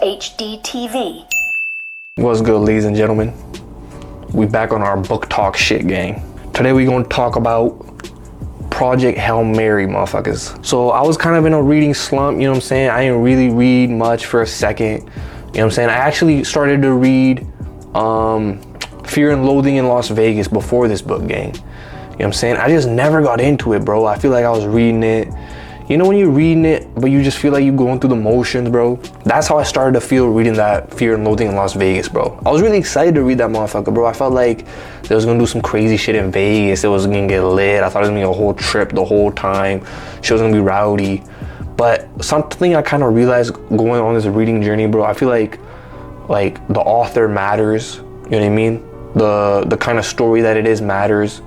HD TV. What's good, ladies and gentlemen? We back on our book talk shit, gang. Today we gonna talk about Project Hail Mary, motherfuckers. So I was kind of in a reading slump, you know what I'm saying? I didn't really read much for a second, you know what I'm saying? I actually started to read Fear and Loathing in Las Vegas before this book, gang. You know what I'm saying? I just never got into it, bro. I feel like I was reading it. You know when you're reading it, but you just feel like you're going through the motions, bro? That's how I started to feel reading that Fear and Loathing in Las Vegas, bro. I was really excited to read that motherfucker, bro. I felt like they was gonna do some crazy shit in Vegas. It was gonna get lit. I thought it was gonna be a whole trip the whole time. Shit was gonna be rowdy. But something I kind of realized going on this reading journey, bro, I feel like the author matters. You know what I mean? The kind of story that it is matters.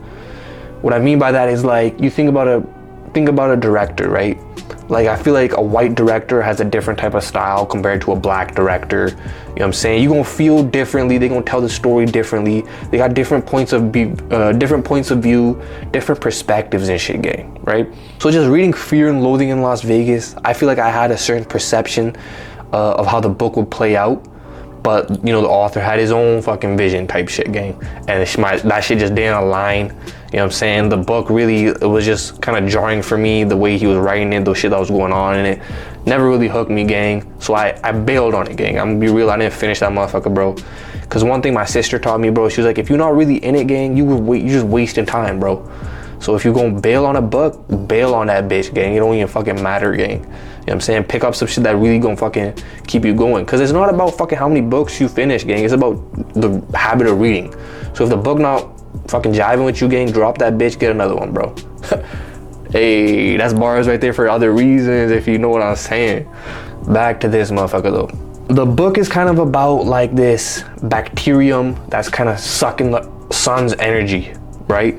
What I mean by that is, like, you think about a director, right? Like, I feel like a white director has a different type of style compared to a black director. You know what I'm saying? You're gonna feel differently. They're gonna tell the story differently. They got different points of view, different perspectives and shit, gang, right? So just reading Fear and Loathing in Las Vegas, I feel like I had a certain perception of how the book would play out. But, you know, the author had his own fucking vision type shit, gang. And that shit just didn't align. You know what I'm saying? The book really, it was just kind of jarring for me, the way he was writing it, the shit that was going on in it. Never really hooked me, gang. So I bailed on it, gang. I'm gonna be real, I didn't finish that motherfucker, bro. Because one thing my sister taught me, bro, she was like, if you're not really in it, gang, you're just wasting time, bro. So if you're gonna bail on a book, bail on that bitch, gang. It don't even fucking matter, gang. You know what I'm saying? Pick up some shit that really gonna fucking keep you going. Cause it's not about fucking how many books you finish, gang. It's about the habit of reading. So if the book not fucking jiving with you, gang, drop that bitch, get another one, bro. Hey, that's bars right there for other reasons, if you know what I'm saying. Back to this motherfucker though. The book is kind of about like this bacterium that's kind of sucking the sun's energy, right?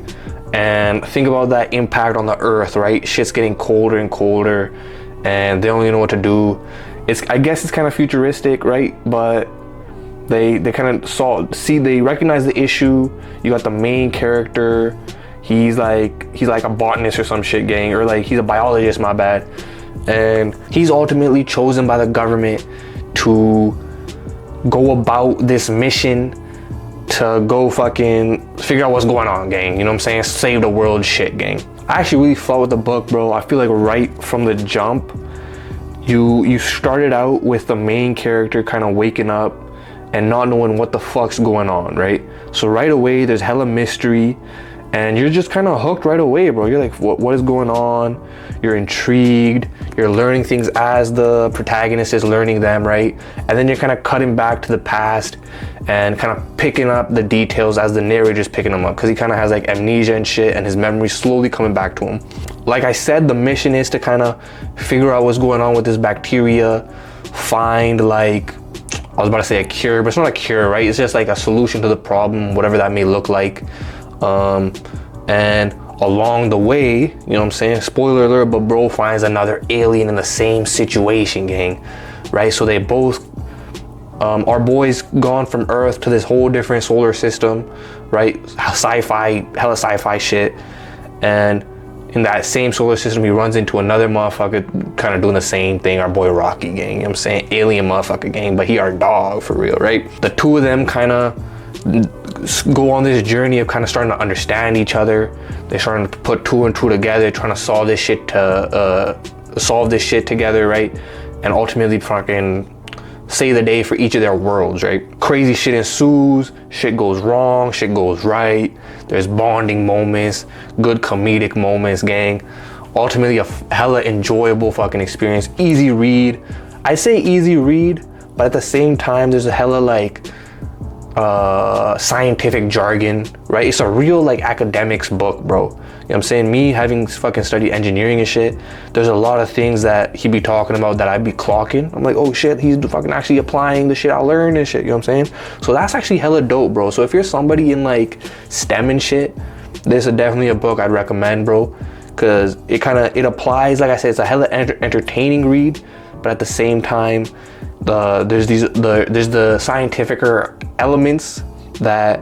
And think about that impact on the earth, right? Shit's getting colder and colder, and they don't even know what to do. I guess it's kind of futuristic, right? But they kind of they recognize the issue. You got the main character. He's like a botanist or some shit, gang, or like he's a biologist, my bad. And he's ultimately chosen by the government to go about this mission to go fucking figure out what's going on, gang. You know what I'm saying? Save the world shit, gang. I actually really fought with the book, bro. I feel like right from the jump, you started out with the main character kind of waking up and not knowing what the fuck's going on, right? So right away, there's hella mystery, and you're just kind of hooked right away, bro. You're like, what is going on? You're intrigued. You're learning things as the protagonist is learning them, right? And then you're kind of cutting back to the past and kind of picking up the details as the narrator's picking them up, because he kind of has like amnesia and shit, and his memory's slowly coming back to him. Like I said, the mission is to kind of figure out what's going on with this bacteria, find like, I was about to say a cure, but it's not a cure, right? It's just like a solution to the problem, whatever that may look like. And along the way, you know what I'm saying? Spoiler alert, but bro finds another alien in the same situation, gang, right? So they both, our boy's gone from Earth to this whole different solar system, right? Hella sci-fi shit. And in that same solar system, he runs into another motherfucker kind of doing the same thing, our boy Rocky, gang, you know what I'm saying? Alien motherfucker, gang, but he our dog for real, right? The two of them kind of go on this journey of kind of starting to understand each other. They're starting to put two and two together, trying to solve this shit together, right? And ultimately fucking save the day for each of their worlds, right? Crazy shit ensues, shit goes wrong, shit goes right. There's bonding moments, good comedic moments, gang. Ultimately a hella enjoyable fucking experience. Easy read. I say easy read, but at the same time, there's a hella like scientific jargon, right? It's a real like academics book, bro. You know what I'm saying? Me having fucking studied engineering and shit, there's a lot of things that he be talking about that I'd be clocking. I'm like, oh shit, he's fucking actually applying the shit I learned and shit, you know what I'm saying? So that's actually hella dope, bro. So if you're somebody in like STEM and shit, this is definitely a book I'd recommend, bro, because it applies, like I said, it's a hella entertaining read, but at the same time, there's the scientific elements that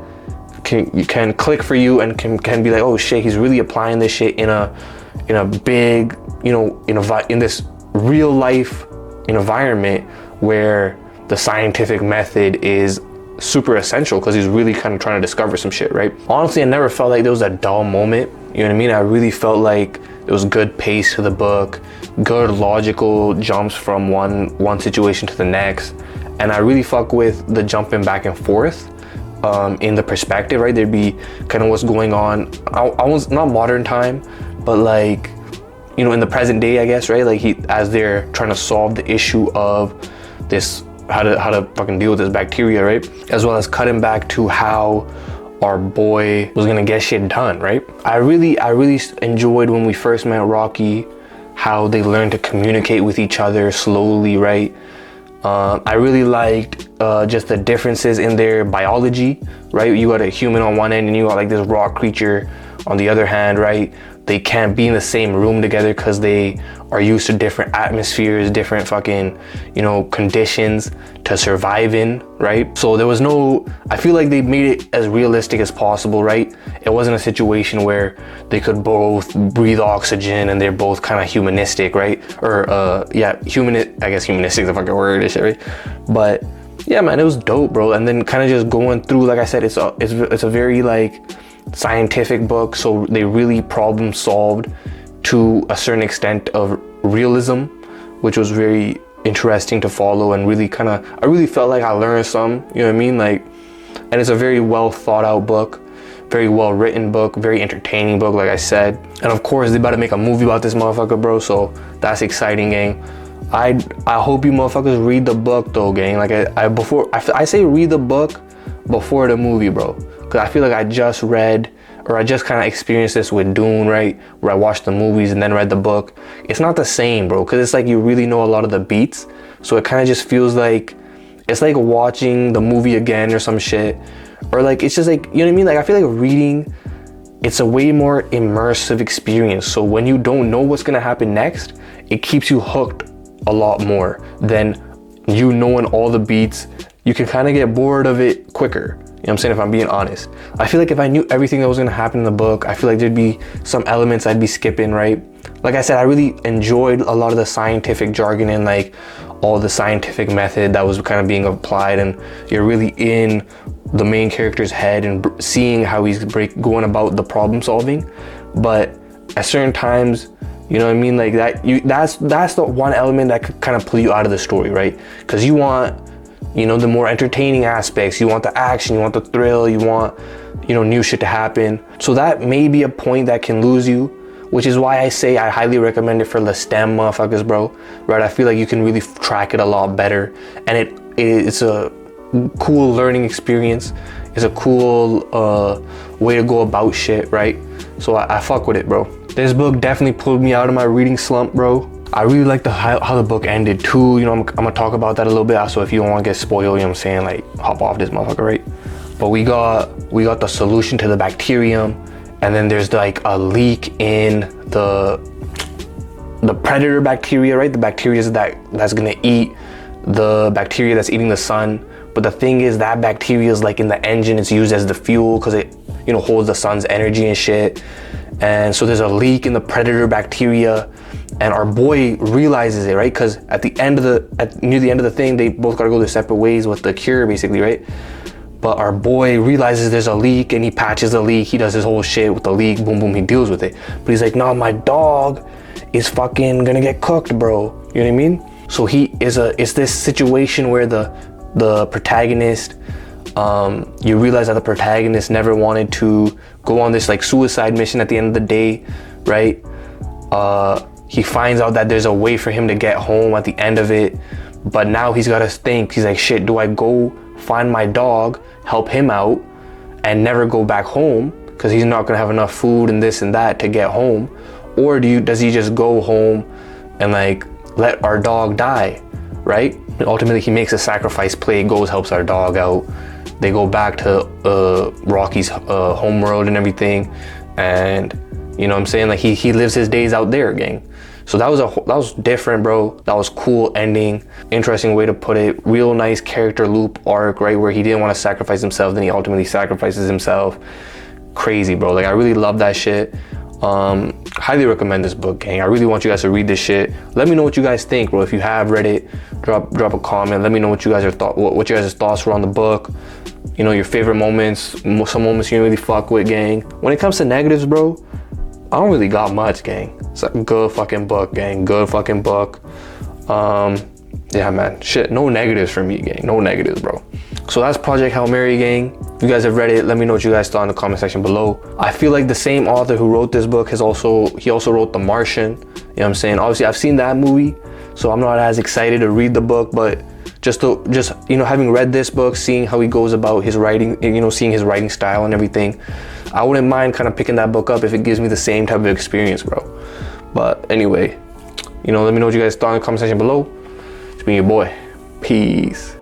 can click for you and can be like, oh shit, he's really applying this shit in a big, you know, in this real life environment where the scientific method is super essential because he's really kind of trying to discover some shit, right? Honestly, I never felt like there was a dull moment. You know what I mean? I really felt like there was good pace to the book, good logical jumps from one situation to the next. And I really fuck with the jumping back and forth in the perspective, right? There'd be kind of what's going on. I was not modern time, but like, you know, in the present day, I guess, right? Like as they're trying to solve the issue of this, how to fucking deal with this bacteria, right? As well as cutting back to how our boy was gonna get shit done, right? I really enjoyed when we first met Rocky, how they learned to communicate with each other slowly, right? I really liked just the differences in their biology, right? You got a human on one end and you got like this raw creature on the other hand, right? They can't be in the same room together because they are used to different atmospheres, different fucking, you know, conditions to survive in, right? So there was no, I feel like they made it as realistic as possible, right? It wasn't a situation where they could both breathe oxygen and they're both kind of humanistic, right? Or yeah, I guess humanistic is a fucking word and shit, right? But yeah, man, it was dope, bro. And then kind of just going through, like I said, it's a very like scientific book, so they really problem solved to a certain extent of realism, which was very interesting to follow, and really I really felt like I learned some, you know what I mean? Like, and it's a very well thought out book, very well written book, very entertaining book, like I said. And of course they about to make a movie about this motherfucker, bro, so that's exciting, gang. I hope you motherfuckers read the book though, gang. Like I say read the book before the movie, bro, because I feel like I just kind of experienced this with Dune, right? Where I watched the movies and then read the book. It's not the same, bro, because it's like you really know a lot of the beats. So it kind of just feels like, it's like watching the movie again or some shit. Or like, it's just like, you know what I mean? Like I feel like reading, it's a way more immersive experience. So when you don't know what's gonna happen next, it keeps you hooked a lot more than you knowing all the beats. You can kind of get bored of it quicker. You know what I'm saying, if I'm being honest. I feel like if I knew everything that was gonna happen in the book, I feel like there'd be some elements I'd be skipping, right? Like I said, I really enjoyed a lot of the scientific jargon and like all the scientific method that was kind of being applied, and you're really in the main character's head and seeing how he's going about the problem solving. But at certain times, you know what I mean, like that's the one element that could kind of pull you out of the story, right? Because you want, you know, the more entertaining aspects, you want the action, you want the thrill, you want, you know, new shit to happen. So that may be a point that can lose you, which is why I say I highly recommend it for the STEM motherfuckers, bro, right? I feel like you can really track it a lot better, and it's a cool learning experience. It's a cool way to go about shit, right? So I fuck with it, bro. This book definitely pulled me out of my reading slump, bro. I really like how the book ended too. You know, I'm gonna talk about that a little bit. So if you don't want to get spoiled, you know what I'm saying, like hop off this motherfucker, right? But we got the solution to the bacterium, and then there's like a leak in the predator bacteria, right? The bacteria that's gonna eat the bacteria that's eating the sun. But the thing is, that bacteria is like in the engine. It's used as the fuel because it, you know, holds the sun's energy and shit. And so there's a leak in the predator bacteria, and our boy realizes it, right? Because near the end of the thing, they both gotta go their separate ways with the cure, basically, right? But our boy realizes there's a leak, and he patches the leak. He does his whole shit with the leak. Boom, boom. He deals with it. But he's like, "No, my dog is fucking gonna get cooked, bro." You know what I mean? So it's this situation where the protagonist, you realize that the protagonist never wanted to go on this like suicide mission at the end of the day, right? He finds out that there's a way for him to get home at the end of it, but now he's got to think. He's like, shit, do I go find my dog, help him out, and never go back home because he's not gonna have enough food and this and that to get home? Or does he just go home and like let our dog die, right? And ultimately he makes a sacrifice play, goes, helps our dog out. They go back to Rocky's home world and everything, and you know what I'm saying, like he lives his days out there, gang. So that was different, bro. That was cool ending, interesting way to put it. Real nice character loop arc, right, where he didn't want to sacrifice himself, then he ultimately sacrifices himself. Crazy, bro. Like I really love that shit. Highly recommend this book, gang. I really want you guys to read this shit. Let me know what you guys think, bro. If you have read it, drop a comment. Let me know what you guys are what you guys' thoughts were on the book. You know, your favorite moments, some moments you didn't really fuck with, gang. When it comes to negatives, bro, I don't really got much, gang. It's a good fucking book, gang. Good fucking book. Yeah, man. Shit, no negatives for me, gang. No negatives, bro. So that's Project Hail Mary, gang. If you guys have read it, let me know what you guys thought in the comment section below. I feel like the same author who wrote this book he also wrote The Martian. You know what I'm saying? Obviously, I've seen that movie, so I'm not as excited to read the book, but just you know, having read this book, seeing how he goes about his writing, you know, seeing his writing style and everything, I wouldn't mind kind of picking that book up if it gives me the same type of experience, bro. But anyway, you know, let me know what you guys thought in the comment section below. It's been your boy. Peace.